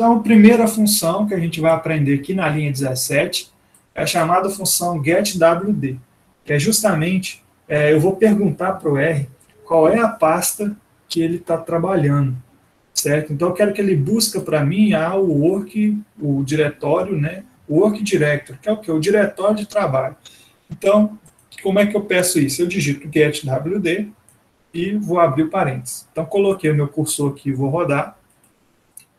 Então, a primeira função que a gente vai aprender aqui na linha 17 é a chamada função getWD, que é justamente, eu vou perguntar para o R qual é a pasta que ele está trabalhando, certo? Então, eu quero que ele busque para mim o diretório, né? O Work Directory, que é o quê? O diretório de trabalho. Então, como é que eu peço isso? Eu digito getWD e vou abrir o parênteses. Então, coloquei o meu cursor aqui e vou rodar,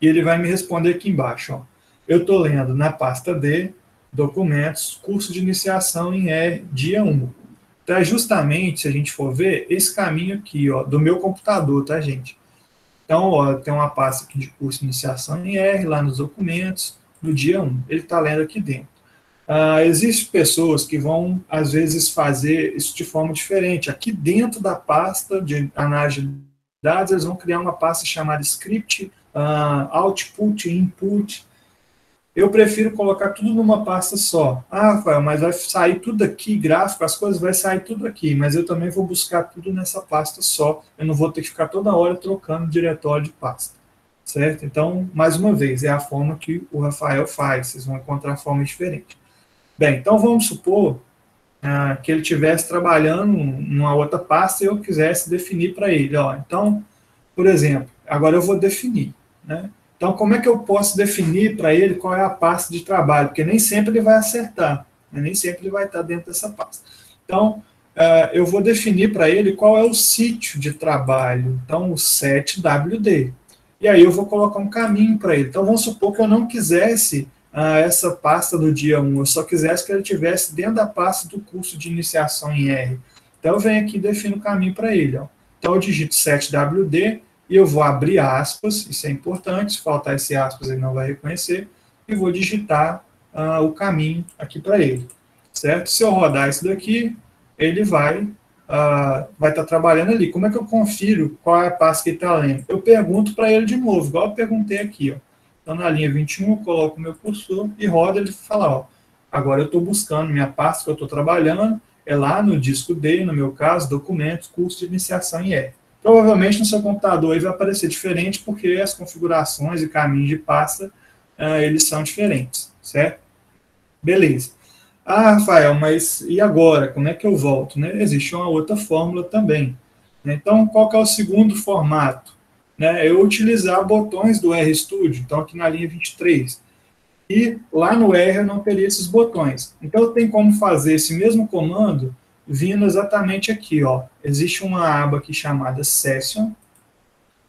e ele vai me responder aqui embaixo. Ó. Eu estou lendo na pasta D, documentos, curso de iniciação em R, dia 1. Então, é justamente, se a gente for ver, esse caminho aqui, ó, do meu computador, tá, gente? Então, ó, tem uma pasta aqui de curso de iniciação em R, lá nos documentos, no dia 1. Ele está lendo aqui dentro. Existem pessoas que vão, às vezes, fazer isso de forma diferente. Aqui dentro da pasta de análise de dados, eles vão criar uma pasta chamada script, output, input. Eu prefiro colocar tudo numa pasta só. Rafael, mas vai sair tudo aqui, gráfico, as coisas vai sair tudo aqui, mas eu também vou buscar tudo nessa pasta só. Eu não vou ter que ficar toda hora trocando diretório de pasta, certo? Então, mais uma vez, é a forma que o Rafael faz. Vocês vão encontrar forma diferente. Bem, então vamos supor que ele estivesse trabalhando numa outra pasta e eu quisesse definir para ele. Ó, então, por exemplo, agora eu vou definir, né? Então, como é que eu posso definir para ele qual é a pasta de trabalho? Porque nem sempre ele vai acertar, né? Nem sempre ele vai estar dentro dessa pasta. Então, eu vou definir para ele qual é o sítio de trabalho. Então, o setWD. E aí eu vou colocar um caminho para ele. Então, vamos supor que eu não quisesse essa pasta do dia 1, eu só quisesse que ele estivesse dentro da pasta do curso de iniciação em R. Então, eu venho aqui e defino o caminho para ele. Ó. Então, eu digito setWD, e eu vou abrir aspas, isso é importante, se faltar esse aspas ele não vai reconhecer, e vou digitar o caminho aqui para ele, certo? Se eu rodar isso daqui, ele vai estar trabalhando ali. Como é que eu confiro qual é a pasta que ele está lendo? Eu pergunto para ele de novo, igual eu perguntei aqui, ó. Então, na linha 21, eu coloco o meu cursor e roda, ele fala, ó, agora eu estou buscando minha pasta que eu estou trabalhando, é lá no disco D, no meu caso, documentos, curso de iniciação em R. Provavelmente no seu computador ele vai aparecer diferente, porque as configurações e caminhos de pasta, eles são diferentes, certo? Beleza. Rafael, mas e agora? Como é que eu volto? Né? Existe uma outra fórmula também. Então, qual que é o segundo formato? Eu utilizar botões do RStudio, então aqui na linha 23. E lá no R eu não teria esses botões. Então, eu tenho como fazer esse mesmo comando vindo exatamente aqui, ó. Existe uma aba aqui chamada Session,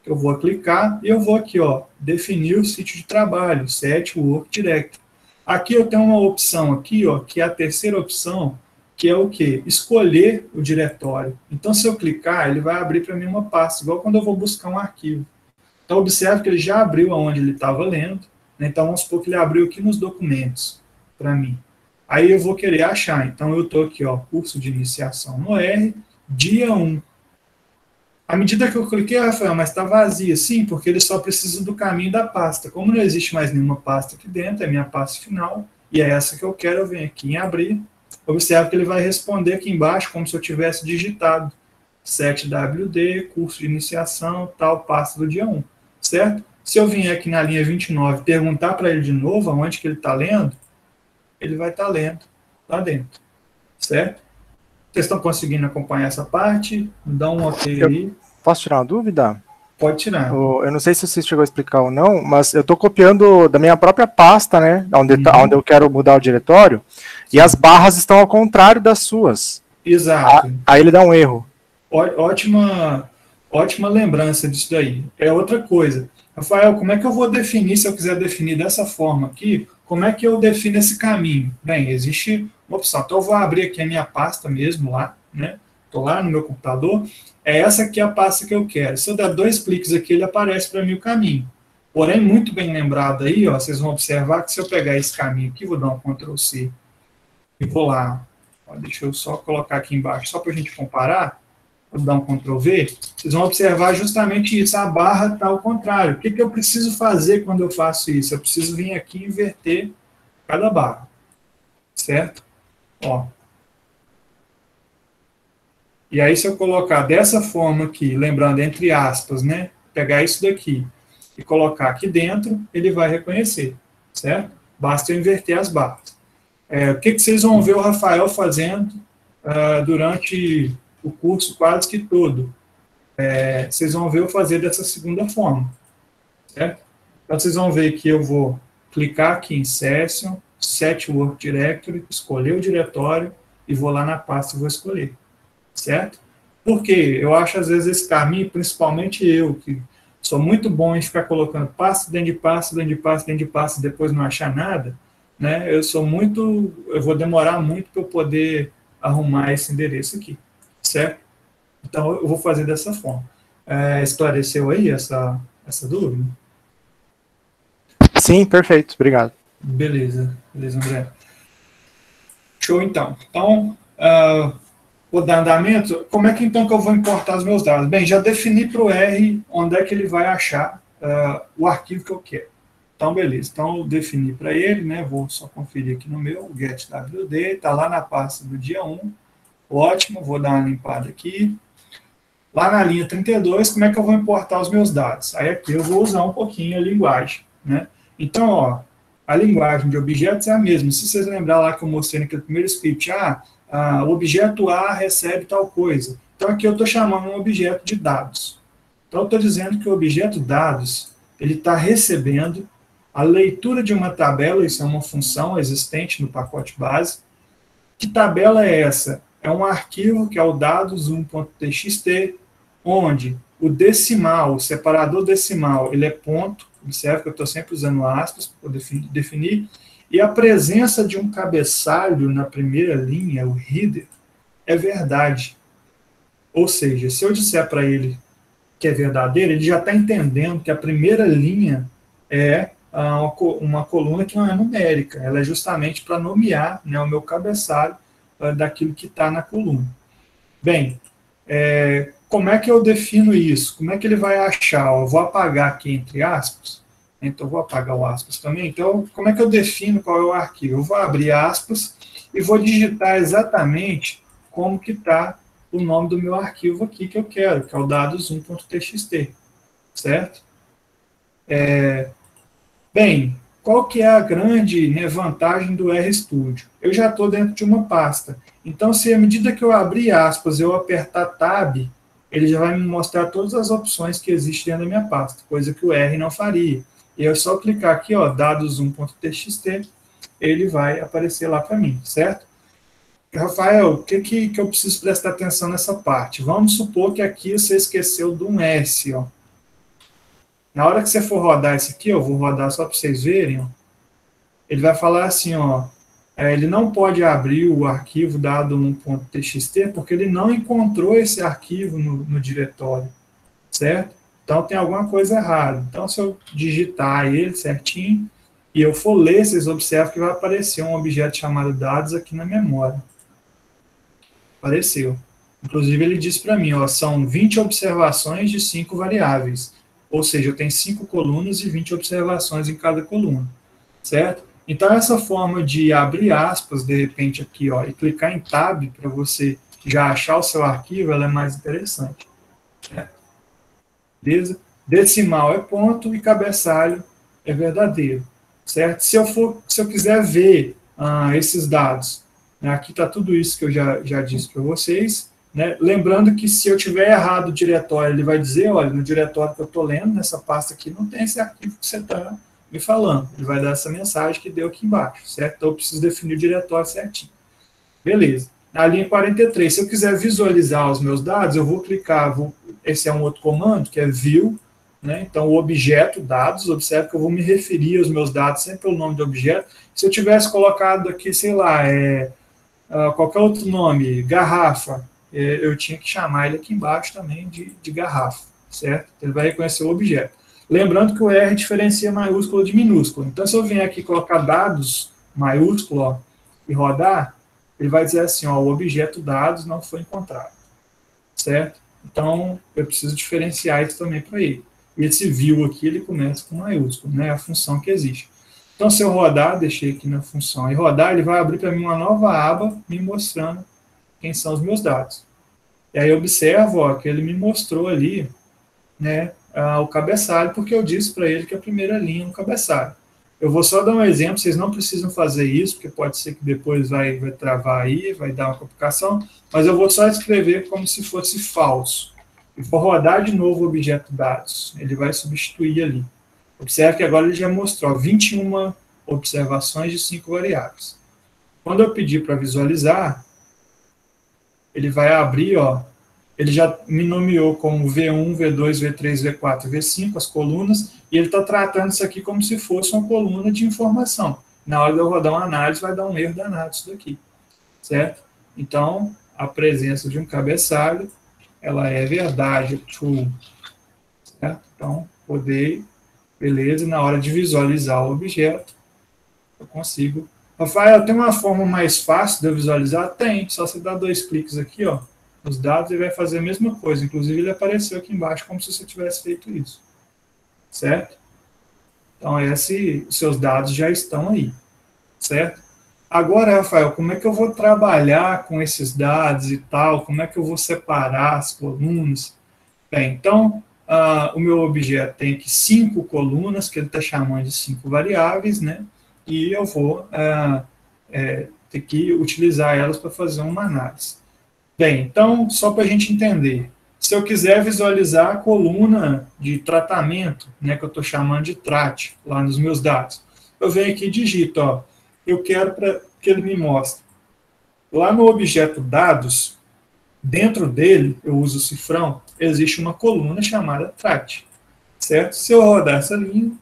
que eu vou clicar, e eu vou aqui, ó, definir o sítio de trabalho, Set Work Directory. Aqui eu tenho uma opção aqui, ó, que é a terceira opção, que é o quê? Escolher o diretório. Então, se eu clicar, ele vai abrir para mim uma pasta, igual quando eu vou buscar um arquivo. Então, observe que ele já abriu aonde ele estava lendo, né? Então, vamos supor que ele abriu aqui nos documentos, para mim. Aí eu vou querer achar. Então, eu estou aqui, ó, curso de iniciação no R, dia 1. À medida que eu cliquei, Rafael, mas está vazia. Sim, porque ele só precisa do caminho da pasta. Como não existe mais nenhuma pasta aqui dentro, é minha pasta final, e é essa que eu quero, eu venho aqui em abrir. Observe que ele vai responder aqui embaixo como se eu tivesse digitado setWD, curso de iniciação, tal, pasta do dia 1, certo? Se eu vier aqui na linha 29 e perguntar para ele de novo aonde que ele está lendo, ele vai estar lendo lá dentro, certo? Vocês estão conseguindo acompanhar essa parte? Dá um ok aí. Posso tirar uma dúvida? Pode tirar. Eu não sei se você chegou a explicar ou não, mas eu estou copiando da minha própria pasta, né? Onde eu quero mudar o diretório, e as barras estão ao contrário das suas. Exato. Aí ele dá um erro. Ótima lembrança disso daí. É outra coisa. Rafael, como é que eu vou definir, se eu quiser definir dessa forma aqui, como é que eu defino esse caminho? Bem, existe uma opção. Então, eu vou abrir aqui a minha pasta mesmo lá, né? Estou lá no meu computador. É essa aqui a pasta que eu quero. Se eu der 2 cliques aqui, ele aparece para mim o caminho. Porém, muito bem lembrado aí, ó, vocês vão observar que se eu pegar esse caminho aqui, vou dar um Ctrl+C e vou lá. Ó, deixa eu só colocar aqui embaixo, só para a gente comparar. Vou dar um Ctrl+V. Vocês vão observar justamente isso. A barra está ao contrário. O que eu preciso fazer quando eu faço isso? Eu preciso vir aqui e inverter cada barra. Certo? Ó. E aí, se eu colocar dessa forma aqui, lembrando, entre aspas, né? Pegar isso daqui e colocar aqui dentro, ele vai reconhecer, certo? Basta eu inverter as barras. O que vocês vão ver o Rafael fazendo durante o curso quase que todo? Vocês vão ver eu fazer dessa segunda forma, certo? Então, vocês vão ver que eu vou clicar aqui em Session, Set Work Directory, escolher o diretório e vou lá na pasta e vou escolher, certo? Porque eu acho, às vezes, esse caminho, principalmente eu, que sou muito bom em ficar colocando pasta dentro de pasta, dentro de pasta, dentro de pasta, e depois não achar nada, né? Eu vou demorar muito para eu poder arrumar esse endereço aqui, certo? Então, eu vou fazer dessa forma. Esclareceu aí essa dúvida? Sim, perfeito, obrigado. Beleza, André. Show, então. Então, vou dar andamento. Como é que, então, que eu vou importar os meus dados? Bem, já defini para o R onde é que ele vai achar o arquivo que eu quero. Então, beleza. Então, eu defini para ele, né? Vou só conferir aqui no meu getWD, está lá na pasta do dia 1. Ótimo, vou dar uma limpada aqui. Lá na linha 32, como é que eu vou importar os meus dados? Aí aqui eu vou usar um pouquinho a linguagem, né? Então, ó, a linguagem de objetos é a mesma. Se vocês lembrarem lá que eu mostrei naquele primeiro script, o objeto A recebe tal coisa. Então, aqui eu estou chamando um objeto de dados. Então, eu estou dizendo que o objeto dados, ele está recebendo a leitura de uma tabela, isso é uma função existente no pacote base. Que tabela é essa? É um arquivo que é o dados1.txt, onde o decimal, o separador decimal, ele é ponto, observe que eu estou sempre usando aspas para definir, e a presença de um cabeçalho na primeira linha, o header, é verdade. Ou seja, se eu disser para ele que é verdadeiro, ele já está entendendo que a primeira linha é uma coluna que não é numérica, ela é justamente para nomear, né, o meu cabeçalho daquilo que está na coluna. Bem, como é que eu defino isso? Como é que ele vai achar? Eu vou apagar aqui entre aspas, então eu vou apagar o aspas também. Então, como é que eu defino qual é o arquivo? Eu vou abrir aspas e vou digitar exatamente como que está o nome do meu arquivo aqui que eu quero, que é o dados1.txt, certo? Bem, qual que é a grande, né, vantagem do RStudio? Eu já estou dentro de uma pasta. Então, se à medida que eu abrir aspas, eu apertar Tab, ele já vai me mostrar todas as opções que existem dentro da minha pasta, coisa que o R não faria. E eu só clicar aqui, ó, dados1.txt, ele vai aparecer lá para mim, certo? Rafael, o que eu preciso prestar atenção nessa parte? Vamos supor que aqui você esqueceu de um S, ó. Na hora que você for rodar esse aqui, eu vou rodar só para vocês verem, ó, ele vai falar assim, ó, ele não pode abrir o arquivo dado1.txt porque ele não encontrou esse arquivo no diretório, certo? Então tem alguma coisa errada. Então se eu digitar ele certinho e eu for ler, vocês observam que vai aparecer um objeto chamado dados aqui na memória. Apareceu. Inclusive ele disse para mim, ó, são 20 observações de 5 variáveis. Ou seja, eu tenho 5 colunas e 20 observações em cada coluna, certo? Então, essa forma de abrir aspas, de repente, aqui, ó, e clicar em Tab para você já achar o seu arquivo, ela é mais interessante. Certo? Beleza? Decimal é ponto e cabeçalho é verdadeiro, certo? Se eu quiser ver esses dados, né, aqui está tudo isso que eu já disse para vocês, né? Lembrando que se eu tiver errado o diretório, ele vai dizer, olha, no diretório que eu estou lendo, nessa pasta aqui, não tem esse arquivo que você está me falando. Ele vai dar essa mensagem que deu aqui embaixo, certo? Então eu preciso definir o diretório certinho. Beleza. Na linha 43, se eu quiser visualizar os meus dados, eu vou clicar, esse é um outro comando, que é view, né? Então o objeto dados, observe que eu vou me referir aos meus dados sempre pelo nome do objeto. Se eu tivesse colocado aqui, sei lá, qualquer outro nome, garrafa, eu tinha que chamar ele aqui embaixo também de garrafa, certo? Ele vai reconhecer o objeto. Lembrando que o R diferencia maiúsculo de minúsculo. Então, se eu vier aqui colocar dados maiúsculo, ó, e rodar, ele vai dizer assim, ó, o objeto dados não foi encontrado, certo? Então, eu preciso diferenciar isso também para ele. E esse view aqui, ele começa com maiúsculo, né? A função que existe. Então, se eu rodar, deixei aqui na função, e rodar, ele vai abrir para mim uma nova aba me mostrando quem são os meus dados. E aí, observo, ó, que ele me mostrou ali, né, o cabeçalho, porque eu disse para ele que a primeira linha é um cabeçalho. Eu vou só dar um exemplo, vocês não precisam fazer isso, porque pode ser que depois vai travar aí, vai dar uma complicação, mas eu vou só escrever como se fosse falso. E for rodar de novo o objeto dados, ele vai substituir ali. Observe que agora ele já mostrou 21 observações de 5 variáveis. Quando eu pedir para visualizar, ele vai abrir, ó, ele já me nomeou como V1, V2, V3, V4, V5, as colunas, e ele está tratando isso aqui como se fosse uma coluna de informação. Na hora de eu rodar uma análise, vai dar um erro danado isso daqui, certo? Então, a presença de um cabeçalho, ela é verdade, true, certo? Então, poder, beleza, na hora de visualizar o objeto, eu consigo. Rafael, tem uma forma mais fácil de eu visualizar? Tem, só você dar 2 cliques aqui, ó, nos dados, ele vai fazer a mesma coisa. Inclusive, ele apareceu aqui embaixo como se você tivesse feito isso. Certo? Então, os seus dados já estão aí. Certo? Agora, Rafael, como é que eu vou trabalhar com esses dados e tal? Como é que eu vou separar as colunas? Bem, então, o meu objeto tem aqui 5 colunas, que ele está chamando de 5 variáveis, né? E eu vou ter que utilizar elas para fazer uma análise. Bem, então, só para a gente entender, se eu quiser visualizar a coluna de tratamento, né, que eu estou chamando de TRAT, lá nos meus dados, eu venho aqui e digito, ó, eu quero que ele me mostre. Lá no objeto dados, dentro dele, eu uso o cifrão, existe uma coluna chamada TRAT, certo? Se eu rodar essa linha,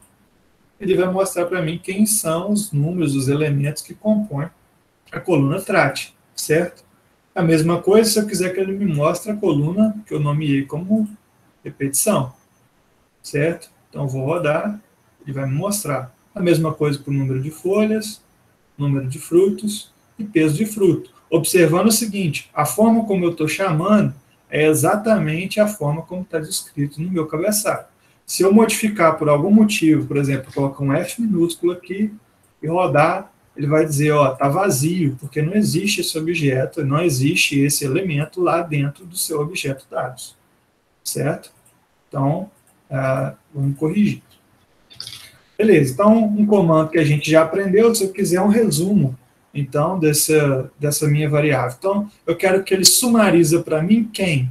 ele vai mostrar para mim quem são os números, os elementos que compõem a coluna TRAT, certo? A mesma coisa se eu quiser que ele me mostre a coluna que eu nomeei como repetição, certo? Então, eu vou rodar, ele vai me mostrar. A mesma coisa para o número de folhas, número de frutos e peso de fruto. Observando o seguinte, a forma como eu estou chamando é exatamente a forma como está descrito no meu cabeçalho. Se eu modificar por algum motivo, por exemplo, colocar um F minúsculo aqui e rodar, ele vai dizer, ó, tá vazio, porque não existe esse objeto, não existe esse elemento lá dentro do seu objeto dados, certo? Então, vamos corrigir. Beleza, então, um comando que a gente já aprendeu, se eu quiser um resumo, então, dessa minha variável. Então, eu quero que ele sumariza para mim quem?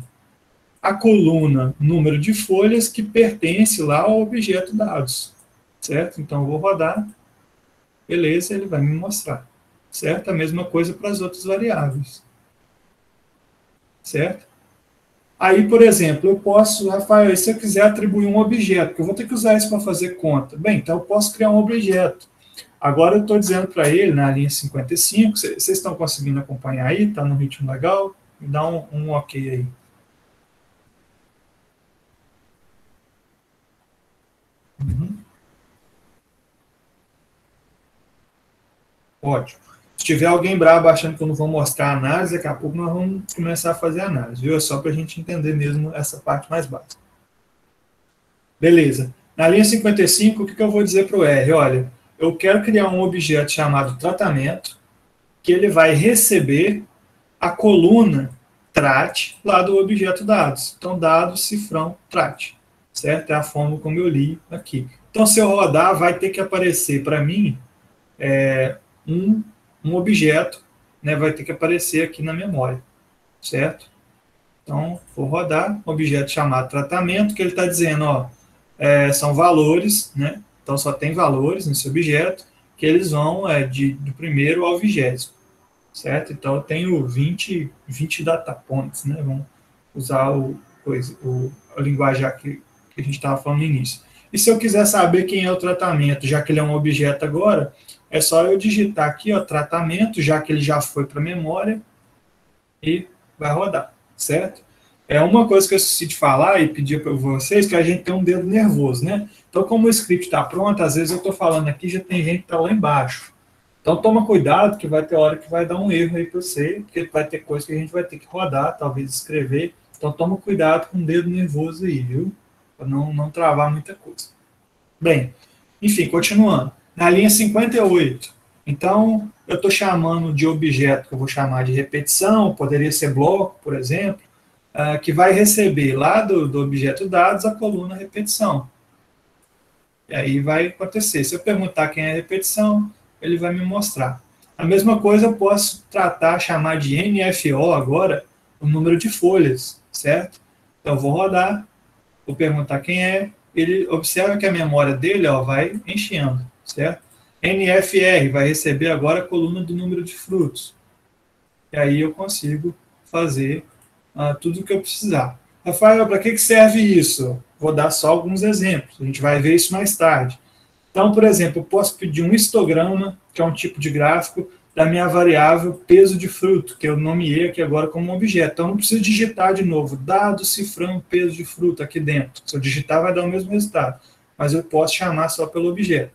A coluna número de folhas que pertence lá ao objeto dados, certo? Então, eu vou rodar. Beleza, ele vai me mostrar. Certo? A mesma coisa para as outras variáveis. Certo? Aí, por exemplo, eu posso, Rafael, se eu quiser atribuir um objeto, que eu vou ter que usar isso para fazer conta. Bem, então eu posso criar um objeto. Agora eu estou dizendo para ele, na linha 55, vocês estão conseguindo acompanhar aí? Está no ritmo legal? Me dá um ok aí. Uhum. Ótimo. Se tiver alguém brabo achando que eu não vou mostrar a análise, daqui a pouco nós vamos começar a fazer a análise, viu? É só para a gente entender mesmo essa parte mais básica. Beleza. Na linha 55, o que eu vou dizer para o R? Olha, eu quero criar um objeto chamado tratamento, que ele vai receber a coluna TRAT lá do objeto dados. Então, dados, cifrão, TRAT. Certo? É a forma como eu li aqui. Então, se eu rodar, vai ter que aparecer para mim um objeto, né, vai ter que aparecer aqui na memória, certo? Então, vou rodar um objeto chamado tratamento, que ele está dizendo, ó, são valores, né? Então, só tem valores nesse objeto, que eles vão do primeiro ao 20º, certo? Então, eu tenho 20 data points, né? Vamos usar a linguagem que a gente estava falando no início. E se eu quiser saber quem é o tratamento, já que ele é um objeto agora, é só eu digitar aqui, ó, tratamento, já que ele já foi para a memória, e vai rodar, certo? É uma coisa que eu esqueci de falar e pedir para vocês, que a gente tem um dedo nervoso, né? Então, como o script está pronto, às vezes eu estou falando aqui, já tem gente que está lá embaixo. Então, toma cuidado, que vai ter hora que vai dar um erro aí para você, porque vai ter coisa que a gente vai ter que rodar, talvez escrever. Então, toma cuidado com o dedo nervoso aí, viu? Para não travar muita coisa. Bem, enfim, continuando. Na linha 58, então, eu estou chamando de objeto que eu vou chamar de repetição, poderia ser bloco, por exemplo, que vai receber lá do objeto dados a coluna repetição. E aí vai acontecer. Se eu perguntar quem é a repetição, ele vai me mostrar. A mesma coisa eu posso chamar de NFO agora, o número de folhas, certo? Então eu vou rodar, vou perguntar quem é, ele observa que a memória dele vai enchendo, certo? NFR vai receber agora a coluna do número de frutos. E aí eu consigo fazer tudo o que eu precisar. Rafael, para que serve isso? Vou dar só alguns exemplos, a gente vai ver isso mais tarde. Então, por exemplo, eu posso pedir um histograma, que é um tipo de gráfico, da minha variável peso de fruto, que eu nomeei aqui agora como objeto. Então, eu não preciso digitar de novo, dado cifrão peso de fruto aqui dentro. Se eu digitar, vai dar o mesmo resultado. Mas eu posso chamar só pelo objeto.